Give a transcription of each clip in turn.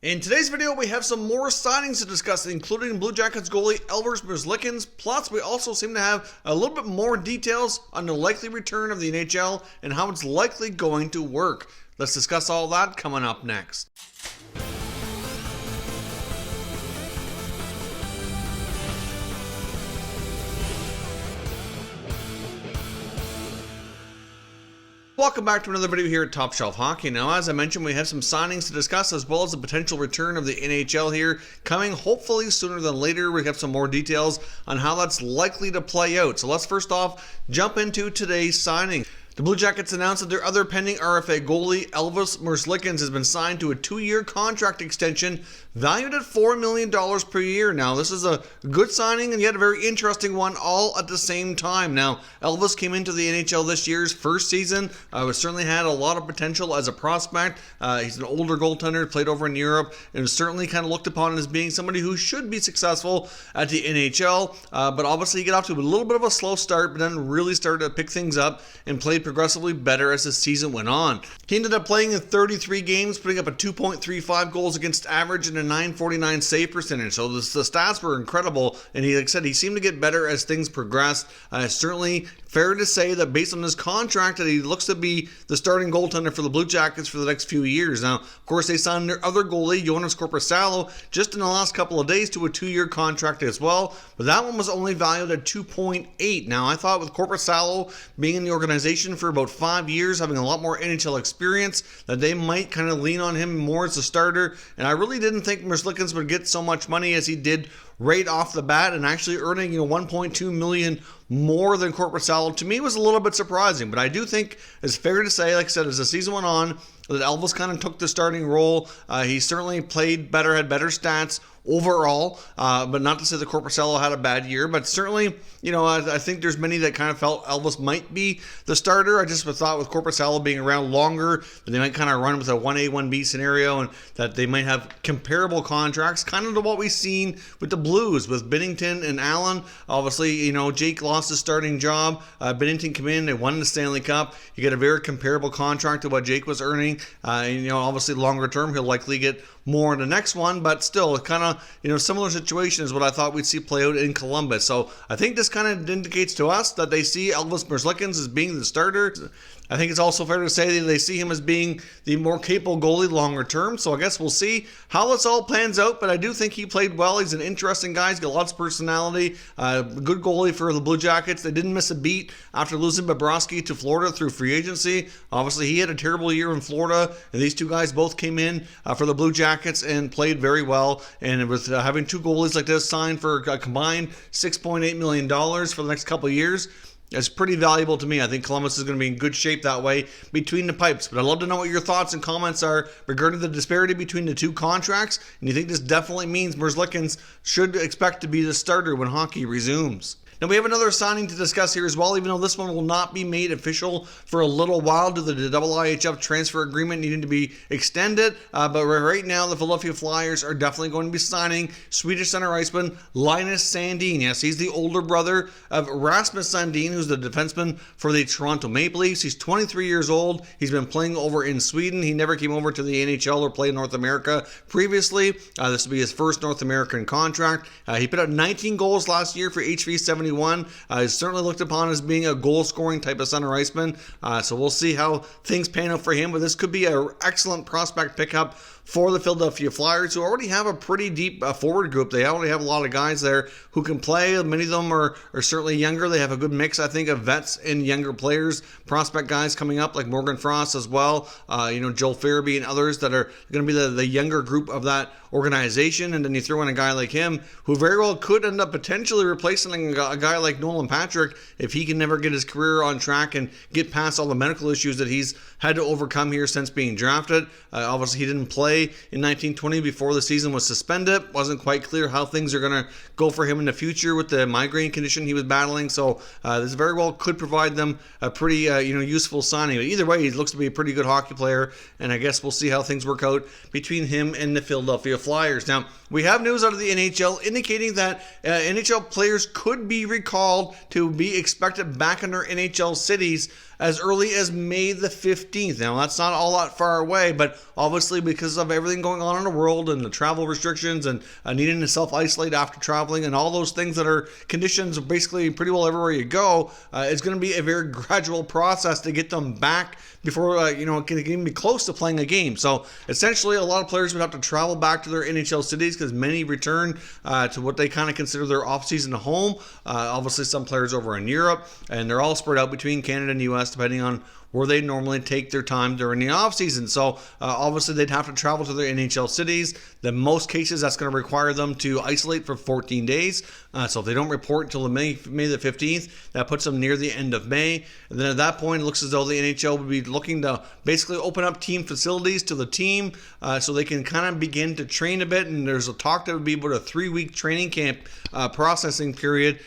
In today's video, we have some more signings to discuss, including Blue Jackets goalie Elvis. Plus, we also seem to have a little bit more details on the likely return of the NHL and how it's likely going to work. Let's discuss all that coming up next. Welcome back to another video here at Top Shelf Hockey. Now, as I mentioned, we have some signings to discuss as well as the potential return of the NHL here coming hopefully sooner than later. We have some more details on how that's likely to play out. So let's first off jump into today's signing. The Blue Jackets announced that their other pending RFA goalie, Elvis, has been signed to a 2-year contract extension valued at $4 million per year. Now, this is a good signing and yet a very interesting one all at the same time. Now, Elvis came into the NHL this year's first season. Certainly had a lot of potential as a prospect. He's an older goaltender, played over in Europe, and was certainly kind of looked upon as being somebody who should be successful at the NHL. But obviously, he got off to a little bit of a slow start, but then really started to pick things up and played progressively better as the season went on. He ended up playing in 33 games, putting up a 2.35 goals against average and a .949 save percentage. So the stats were incredible, and like I said, he seemed to get better as things progressed. Certainly fair to say that based on his contract that he looks to be the starting goaltender for the Blue Jackets for the next few years. Now, of course, they signed their other goalie, Jonas Korpisalo, just in the last couple of days to a 2-year contract as well, but that one was only valued at 2.8. Now, I thought with Korpisalo being in the organization for about 5 years, having a lot more NHL experience, that they might kind of lean on him more as a starter, and I really didn't think Merzlikins would get so much money as he did right off the bat, and actually earning $1.2 million more than Korpisalo to me was a little bit surprising. But I do think it's fair to say, like I said, as the season went on, that Elvis kind of took the starting role. He certainly played better, had better stats overall, but not to say that Korpisalo had a bad year, but certainly, I think there's many that kind of felt Elvis might be the starter. I just thought with Korpisalo being around longer, that they might kind of run with a 1A, 1B scenario, and that they might have comparable contracts, kind of to what we've seen with the Blues, with Binnington and Allen. Obviously, Jake lost his starting job. Binnington came in, they won the Stanley Cup. You get a very comparable contract to what Jake was earning. Obviously longer term, he'll likely get more in the next one, but still kind of, similar situation is what I thought we'd see play out in Columbus. So I think this kind of indicates to us that they see Elvis Merzlikins as being the starter. I think it's also fair to say that they see him as being the more capable goalie longer term. So I guess we'll see how this all plans out. But I do think he played well. He's an interesting guy. He's got lots of personality. Good goalie for the Blue Jackets. They didn't miss a beat after losing Bobrovsky to Florida through free agency. Obviously, he had a terrible year in Florida. And these two guys both came in for the Blue Jackets and played very well. And with having two goalies like this signed for a combined $6.8 million for the next couple of years, it's pretty valuable to me. I think Columbus is going to be in good shape that way between the pipes. But I'd love to know what your thoughts and comments are regarding the disparity between the two contracts. And you think this definitely means Merzlikins should expect to be the starter when hockey resumes. Now, we have another signing to discuss here as well, even though this one will not be made official for a little while due to the IIHF transfer agreement needing to be extended. But right now, the Philadelphia Flyers are definitely going to be signing Swedish center iceman Linus Sandin. Yes, he's the older brother of Rasmus Sandin, who's the defenseman for the Toronto Maple Leafs. He's 23 years old. He's been playing over in Sweden. He never came over to the NHL or played in North America previously. This will be his first North American contract. He put up 19 goals last year for HV71. He's certainly looked upon as being a goal-scoring type of center iceman. So we'll see how things pan out for him. But this could be an excellent prospect pickup for the Philadelphia Flyers, who already have a pretty deep forward group. They already have a lot of guys there who can play. Many of them are certainly younger. They have a good mix, I think, of vets and younger players. Prospect guys coming up like Morgan Frost as well. Joel Farabee and others that are going to be the younger group of that organization. And then you throw in a guy like him who very well could end up potentially replacing a guy like Nolan Patrick if he can never get his career on track and get past all the medical issues that he's had to overcome here since being drafted. Obviously, he didn't play in 1920 before the season was suspended. Wasn't quite clear how things are going to go for him in the future with the migraine condition he was battling. So this very well could provide them a pretty useful signing. But either way, he looks to be a pretty good hockey player, and I guess we'll see how things work out between him and the Philadelphia Flyers. Now, we have news out of the NHL indicating that NHL players could be recalled to be expected back in their NHL cities as early as May the 15th. Now, that's not all that far away, but obviously because of of everything going on in the world and the travel restrictions and needing to self-isolate after traveling and all those things that are conditions basically pretty well everywhere you go, it's going to be a very gradual process to get them back before it can even be close to playing a game. So essentially, a lot of players would have to travel back to their NHL cities because many return to what they kind of consider their off-season home. Obviously, some players over in Europe, and they're all spread out between Canada and U.S. depending on where they normally take their time during the off-season. So obviously they'd have to travel to their NHL cities. In most cases, that's going to require them to isolate for 14 days. So if they don't report until May the 15th, that puts them near the end of May. And then at that point, it looks as though the NHL would be looking to basically open up team facilities to the team so they can kind of begin to train a bit. And there's a talk that would be about a 3-week training camp processing period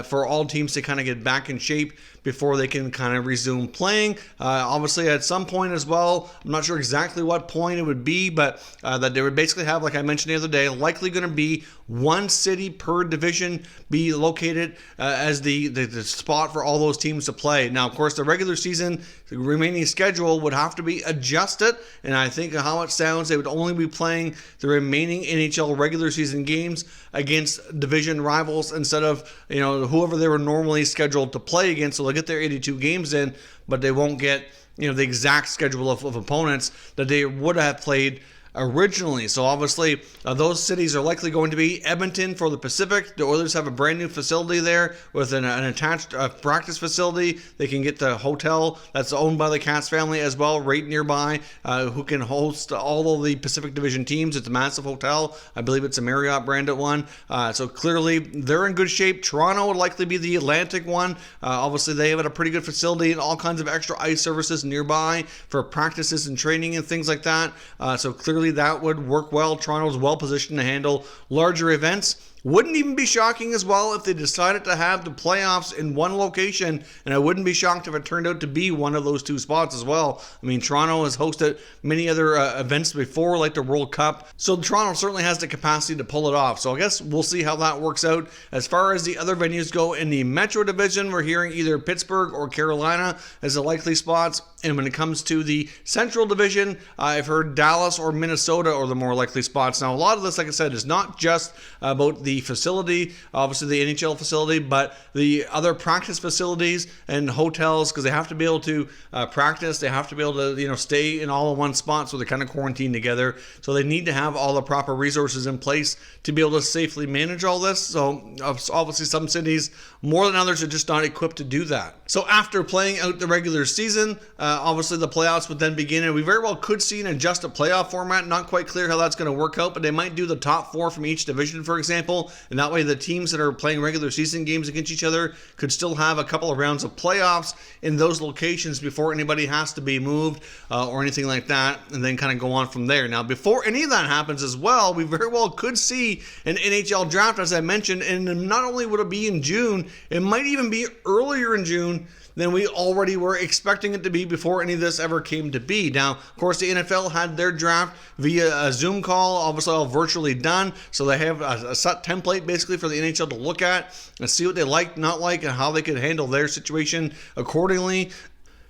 for all teams to kind of get back in shape before they can kind of resume playing. Obviously, at some point as well, I'm not sure exactly what point it would be, but that they would basically have, like I mentioned the other day, likely going to be one city per division be located as the spot for all those teams to play. Now, of course, the regular season, the remaining schedule would have to be adjusted, and I think how it sounds, they would only be playing the remaining NHL regular season games against division rivals instead of whoever they were normally scheduled to play against. So they'll get their 82 games in, but they won't get the exact schedule of opponents that they would have played originally. So obviously those cities are likely going to be Edmonton for the Pacific. The Oilers have a brand new facility there with an attached practice facility. They can get the hotel that's owned by the Katz family as well right nearby, who can host all of the Pacific Division teams. It's a massive hotel. I believe it's a Marriott branded one. So clearly they're in good shape. Toronto would likely be the Atlantic one. Obviously they have a pretty good facility and all kinds of extra ice services nearby for practices and training and things like that. So clearly that would work well. Toronto's well positioned to handle larger events. Wouldn't even be shocking as well if they decided to have the playoffs in one location, and I wouldn't be shocked if it turned out to be one of those two spots as well. I mean, Toronto has hosted many other events before, like the World Cup, so Toronto certainly has the capacity to pull it off. So I guess we'll see how that works out. As far as the other venues go in the Metro Division, we're hearing either Pittsburgh or Carolina as the likely spots. And when it comes to the Central Division, I've heard Dallas or Minnesota are the more likely spots. Now, a lot of this, like I said, is not just about the facility, obviously the NHL facility, but the other practice facilities and hotels, because they have to be able to practice. They have to be able to, stay in all in one spot, so they're kind of quarantined together. So they need to have all the proper resources in place to be able to safely manage all this. So obviously some cities, more than others, are just not equipped to do that. So after playing out the regular season, obviously the playoffs would then begin, and we very well could see an adjusted playoff format. Not quite clear how that's going to work out, but they might do the top 4 from each division, for example, and that way the teams that are playing regular season games against each other could still have a couple of rounds of playoffs in those locations before anybody has to be moved or anything like that, and then kind of go on from there. Now, before any of that happens as well, we very well could see an NHL draft, as I mentioned, and not only would it be in June, it might even be earlier in June than we already were expecting it to be before any of this ever came to be. Now, of course, the NFL had their draft via a Zoom call, obviously all virtually done, so they have a set template basically for the NHL to look at and see what they like, not like, and how they could handle their situation accordingly.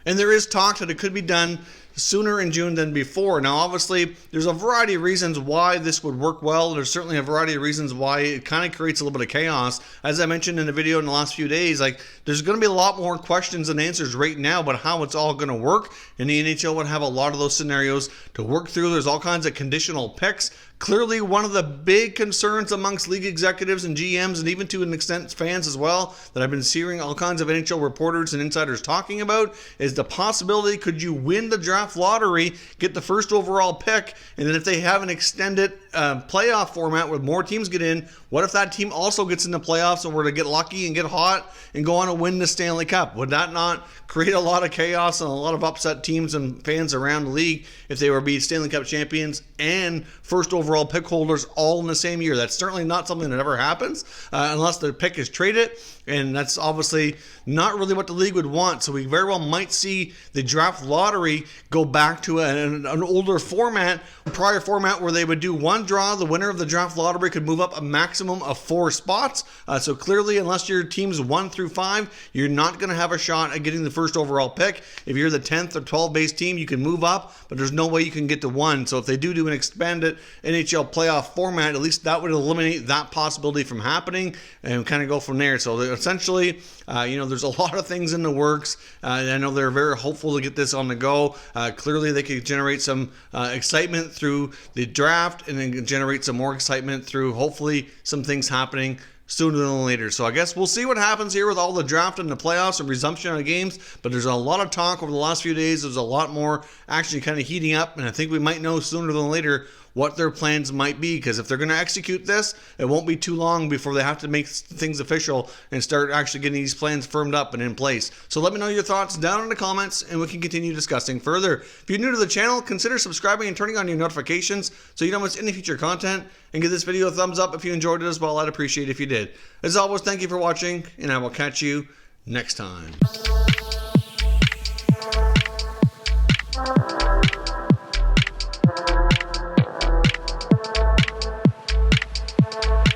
And there is talk that it could be done sooner in June than before. Now, obviously, there's a variety of reasons why this would work well. There's certainly a variety of reasons why it kind of creates a little bit of chaos. As I mentioned in the video in the last few days, there's going to be a lot more questions and answers right now about how it's all going to work, and the NHL would have a lot of those scenarios to work through. There's all kinds of conditional picks. Clearly, one of the big concerns amongst league executives and GMs, and even to an extent fans as well, that I've been hearing all kinds of NHL reporters and insiders talking about, is the possibility, could you win the draft lottery, get the first overall pick, and then if they have an extended playoff format where more teams get in, what if that team also gets in the playoffs and were to get lucky and get hot and go on and win the Stanley Cup? Would that not create a lot of chaos and a lot of upset teams and fans around the league if they were be Stanley Cup champions and first overall pick holders all in the same year? That's certainly not something that ever happens unless the pick is traded, and that's obviously not really what the league would want. So we very well might see the draft lottery go go back to an older format, prior format where they would do one draw. The winner of the draft lottery could move up a maximum of 4 spots. So clearly, unless your team's 1 through 5, you're not going to have a shot at getting the first overall pick. If you're the 10th or 12th base team, you can move up, but there's no way you can get to 1. So if they do an expanded NHL playoff format, at least that would eliminate that possibility from happening and kind of go from there. So essentially, there's a lot of things in the works. I know they're very hopeful to get this on the go. Clearly, they could generate some excitement through the draft and then generate some more excitement through hopefully some things happening sooner than later. So I guess we'll see what happens here with all the draft and the playoffs and resumption of games. But there's a lot of talk over the last few days. There's a lot more actually kind of heating up. And I think we might know sooner than later what their plans might be. Because if they're going to execute this, it won't be too long before they have to make things official and start actually getting these plans firmed up and in place. So let me know your thoughts down in the comments and we can continue discussing further. If you're new to the channel, consider subscribing and turning on your notifications so you don't miss any future content. And give this video a thumbs up if you enjoyed it as well. I'd appreciate it if you did. As always, thank you for watching, and I will catch you next time.